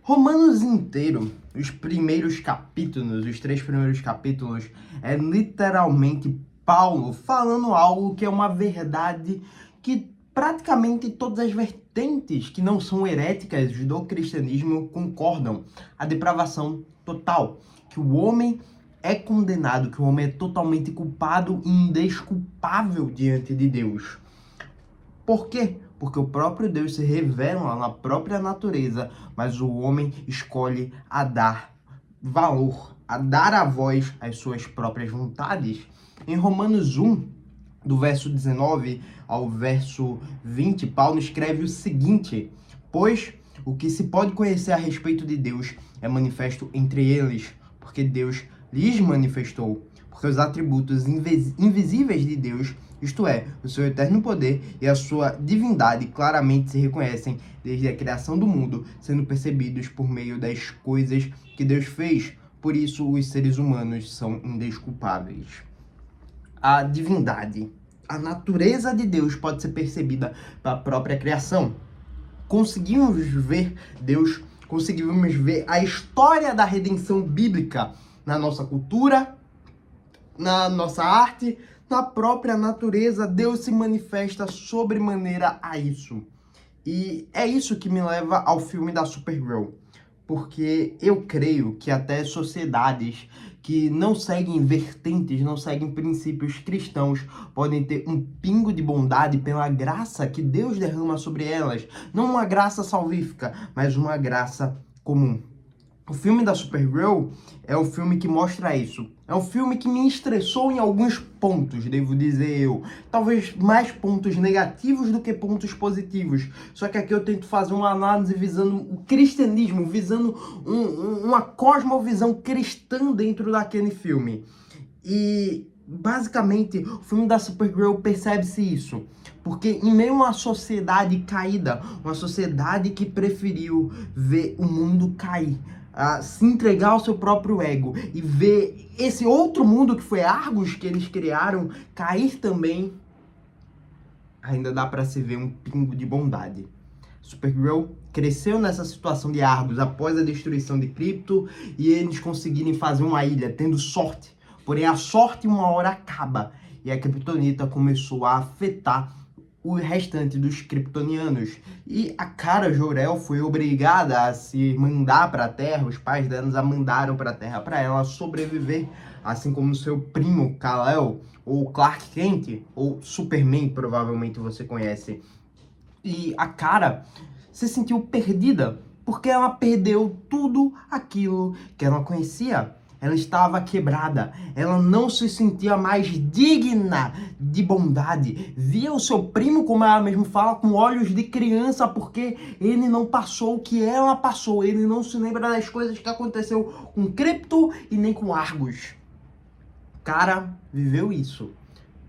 Romanos inteiro, os primeiros capítulos, os 3 primeiros capítulos, é literalmente Paulo falando algo que é uma verdade que praticamente todas as vertentes que não são heréticas do cristianismo concordam. A depravação total, que o homem é condenado, que o homem é totalmente culpado e indesculpável diante de Deus. Por quê? Porque o próprio Deus se revela na própria natureza, mas o homem escolhe a dar valor, a dar a voz às suas próprias vontades. Em Romanos 1, do verso 19 ao verso 20, Paulo escreve o seguinte: pois o que se pode conhecer a respeito de Deus é manifesto entre eles, porque Deus lhes manifestou, porque os atributos invisíveis de Deus, isto é, o seu eterno poder e a sua divindade, claramente se reconhecem desde a criação do mundo, sendo percebidos por meio das coisas que Deus fez. Por isso, os seres humanos são indesculpáveis. A divindade, a natureza de Deus pode ser percebida pela própria criação. Conseguimos ver Deus, conseguimos ver a história da redenção bíblica na nossa cultura, na nossa arte, na própria natureza. Deus se manifesta sobremaneira a isso. E é isso que me leva ao filme da Supergirl. Porque eu creio que até sociedades que não seguem vertentes, não seguem princípios cristãos, podem ter um pingo de bondade pela graça que Deus derrama sobre elas. Não uma graça salvífica, mas uma graça comum. O filme da Supergirl é um filme que mostra isso. É um filme que me estressou em alguns pontos, devo dizer eu. Talvez mais pontos negativos do que pontos positivos. Só que aqui eu tento fazer uma análise visando o cristianismo, visando uma cosmovisão cristã dentro daquele filme. E basicamente o filme da Supergirl percebe-se isso. Porque em meio a uma sociedade caída, uma sociedade que preferiu ver o mundo cair, se entregar ao seu próprio ego e ver esse outro mundo que foi Argos que eles criaram cair também, ainda dá para se ver um pingo de bondade. Supergirl cresceu nessa situação de Argos após a destruição de Krypto e eles conseguirem fazer uma ilha, tendo sorte. Porém, a sorte uma hora acaba e a Kryptonita começou a afetar o restante dos kryptonianos. E a Kara Jor-El foi obrigada a se mandar para a Terra, os pais dela a mandaram para a Terra para ela sobreviver, assim como seu primo Kal-El, ou Clark Kent, ou Superman, provavelmente você conhece. E a Kara se sentiu perdida, porque ela perdeu tudo aquilo que ela conhecia. Ela estava quebrada, ela não se sentia mais digna de bondade. Via o seu primo, como ela mesmo fala, com olhos de criança, porque ele não passou o que ela passou. Ele não se lembra das coisas que aconteceu com Krypto e nem com Argos. Kara viveu isso.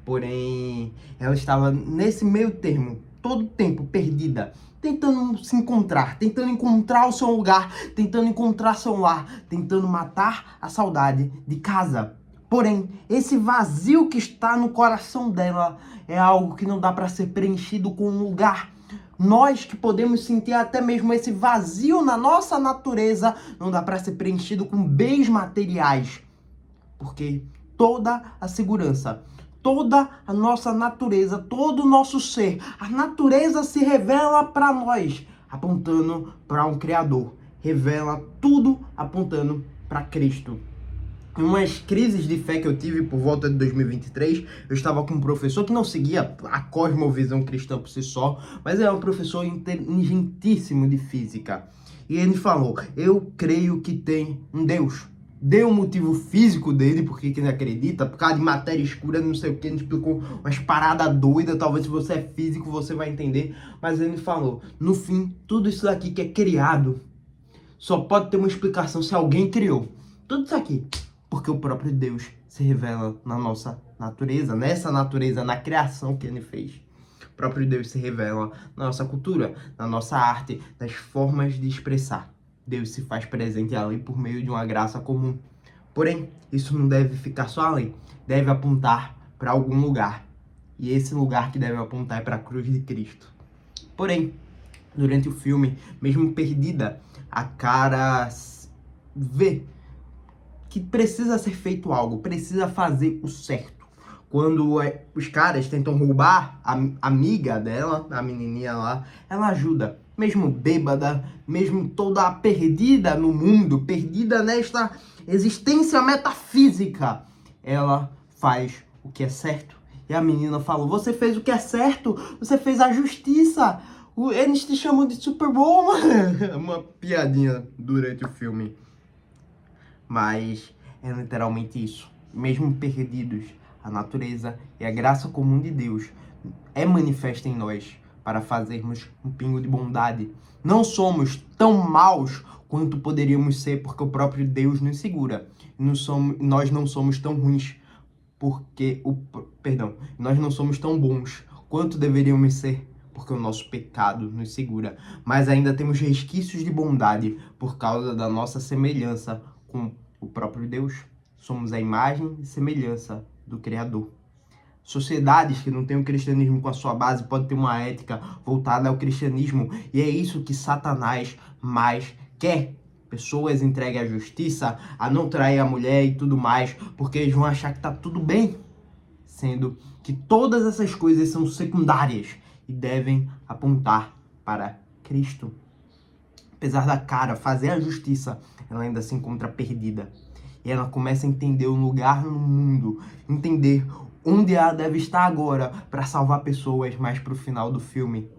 Porém, ela estava nesse meio termo, todo o tempo perdida, tentando se encontrar, tentando encontrar o seu lugar, tentando encontrar seu lar, tentando matar a saudade de casa. Porém, esse vazio que está no coração dela é algo que não dá para ser preenchido com um lugar. Nós que podemos sentir até mesmo esse vazio na nossa natureza, não dá para ser preenchido com bens materiais. Porque toda a segurança, toda a nossa natureza, todo o nosso ser, a natureza se revela para nós, apontando para um Criador. Revela tudo apontando para Cristo. Em umas crises de fé que eu tive por volta de 2023, eu estava com um professor que não seguia a cosmovisão cristã por si só, mas é um professor inteligentíssimo de física. E ele falou: eu creio que tem um Deus. Deu um motivo físico dele, porque ele acredita, por causa de matéria escura, não sei o que, ele explicou umas paradas doidas, talvez se você é físico você vai entender, mas ele falou: no fim, tudo isso daqui que é criado, só pode ter uma explicação se alguém criou. Tudo isso aqui, porque o próprio Deus se revela na nossa natureza, nessa natureza, na criação que ele fez. O próprio Deus se revela na nossa cultura, na nossa arte, nas formas de expressar. Deus se faz presente ali por meio de uma graça comum. Porém, isso não deve ficar só ali. Deve apontar para algum lugar. E esse lugar que deve apontar é para a cruz de Cristo. Porém, durante o filme, mesmo perdida, a Cara vê que precisa ser feito algo, precisa fazer o certo. Quando os caras tentam roubar a amiga dela, a menininha lá, ela ajuda. Mesmo bêbada, mesmo toda perdida no mundo, perdida nesta existência metafísica, ela faz o que é certo. E a menina falou, você fez o que é certo, você fez a justiça. Eles te chamam de Superwoman. Uma piadinha durante o filme. Mas é literalmente isso. Mesmo perdidos, a natureza e a graça comum de Deus é manifesta em nós para fazermos um pingo de bondade. Não somos tão maus quanto poderíamos ser, porque o próprio Deus nos segura. Nós não somos tão ruins, nós não somos tão bons quanto deveríamos ser, porque o nosso pecado nos segura. Mas ainda temos resquícios de bondade por causa da nossa semelhança com o próprio Deus. Somos a imagem e semelhança do Criador. Sociedades que não têm o cristianismo com a sua base podem ter uma ética voltada ao cristianismo, e é isso que Satanás mais quer. Pessoas entreguem à justiça, a não trair a mulher e tudo mais, porque eles vão achar que tá tudo bem, sendo que todas essas coisas são secundárias e devem apontar para Cristo. Apesar da Cara fazer a justiça, ela ainda se encontra perdida. E ela começa a entender o lugar no mundo, entender onde ela deve estar agora para salvar pessoas, mais pro final do filme,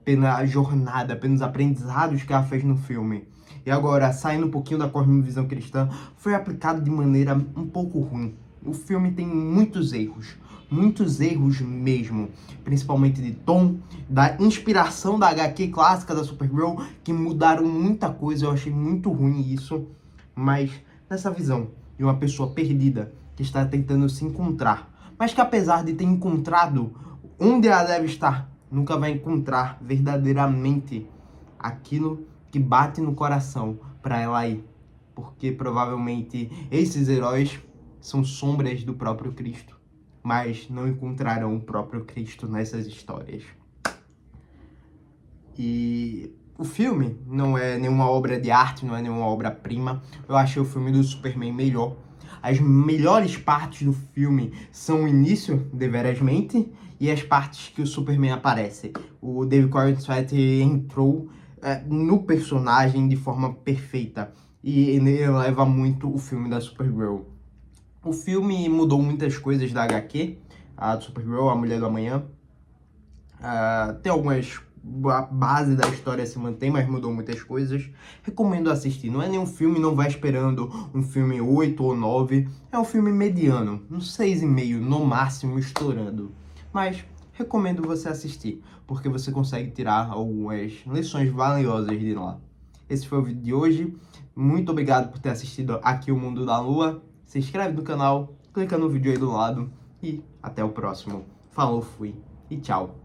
pela jornada, pelos aprendizados que ela fez no filme. E agora, saindo um pouquinho da cosmovisão cristã, foi aplicado de maneira um pouco ruim. O filme tem muitos erros mesmo, principalmente de tom, da inspiração da HQ clássica da Supergirl, que mudaram muita coisa. Eu achei muito ruim isso, mas nessa visão de uma pessoa perdida que está tentando se encontrar, mas que apesar de ter encontrado onde ela deve estar, nunca vai encontrar verdadeiramente aquilo que bate no coração para ela ir, porque provavelmente esses heróis são sombras do próprio Cristo, mas não encontrarão o próprio Cristo nessas histórias. E o filme não é nenhuma obra de arte, não é nenhuma obra-prima. Eu achei o filme do Superman melhor. As melhores partes do filme são o início, deverasmente, e as partes que o Superman aparece. O David Corenswet entrou no personagem de forma perfeita, e ele eleva muito o filme da Supergirl. O filme mudou muitas coisas da HQ, a Supergirl, a Mulher do Amanhã. Tem algumas... A base da história se mantém, mas mudou muitas coisas. Recomendo assistir. Não é nenhum filme, não vai esperando um filme 8 ou 9. É um filme mediano, um 6,5 no máximo, estourando. Mas recomendo você assistir, porque você consegue tirar algumas lições valiosas de lá. Esse foi o vídeo de hoje. Muito obrigado por ter assistido aqui o Mundo da Lua. Se inscreve no canal, clica no vídeo aí do lado e até o próximo. Falou, fui e tchau.